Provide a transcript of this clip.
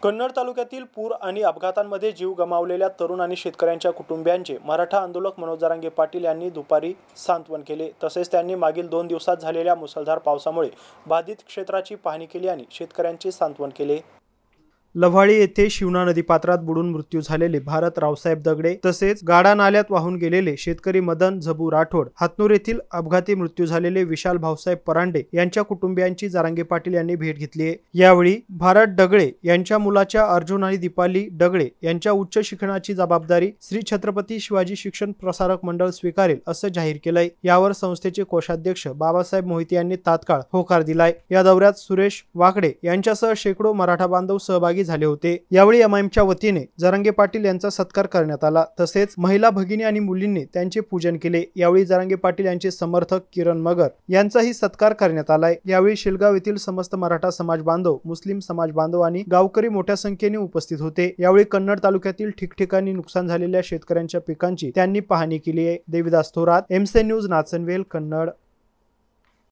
कन्नड तालुक्यातील पूर आणि अपघातांमध्ये जीव गमावलेल्या तरुण आणि शेतकऱ्यांच्या कुटुंबियांचे मराठा आंदोलक मनोज जरांगे पाटील यांनी दुपारी सांत्वन केले। तसेच त्यांनी मागील 2 दिवसात झालेल्या मुसळधार पावसामुळे बाधित क्षेत्राची पाहणी केली आणि शेतकऱ्यांचे सांत्वन केले। लव्हाळी येथे शिवना नदीपात्रात बुडून मृत्यू झालेले भारत रावसाहेब दगडे तसेच गाडा नाल्यात वाहून गेलेले शेतकरी मदन झबू राठोड, हातनूर येथील अपघाती मृत्यू झालेले विशाल भाऊसाहेब परांडे यांच्या कुटुंबियांची जरांगे पाटील यांनी भेट घेतली आहे। यावेळी भारत दगडे यांच्या मुलाच्या अर्जुन आणि दीपाली दगडे यांच्या उच्च शिक्षणाची जबाबदारी श्री छत्रपती शिवाजी शिक्षण प्रसारक मंडळ स्वीकारेल असं जाहीर केलंय। यावर संस्थेचे कोषाध्यक्ष बाबासाहेब मोहिते यांनी तात्काळ होकार दिलाय। या दौऱ्यात सुरेश वाकडे यांच्यासह शेकडो मराठा बांधव सहभागी झाले होते। यावेळी एमआयएमच्या वतीने जरांगे पाटील यांचा सत्कार करण्यात आला। तसेच महिला भगिनी आणि मुलींनी त्यांचे पूजन केले। यावेळी जरांगे पाटील यांचे समर्थक किरण मगर यांचाही सत्कार करण्यात आलाय। यावेळी शेलगाव येथील समस्त मराठा समाज बांधव, मुस्लिम समाज बांधव आणि गावकरी मोठ्या संख्येने उपस्थित होते। यावेळी कन्नड तालुक्यातील ठिकठिकाणी नुकसान झालेल्या शेतकऱ्यांच्या पिकांची त्यांनी पाहणी केली आहे। Devidas Thorat, MC news, Nachanvel, Kannada.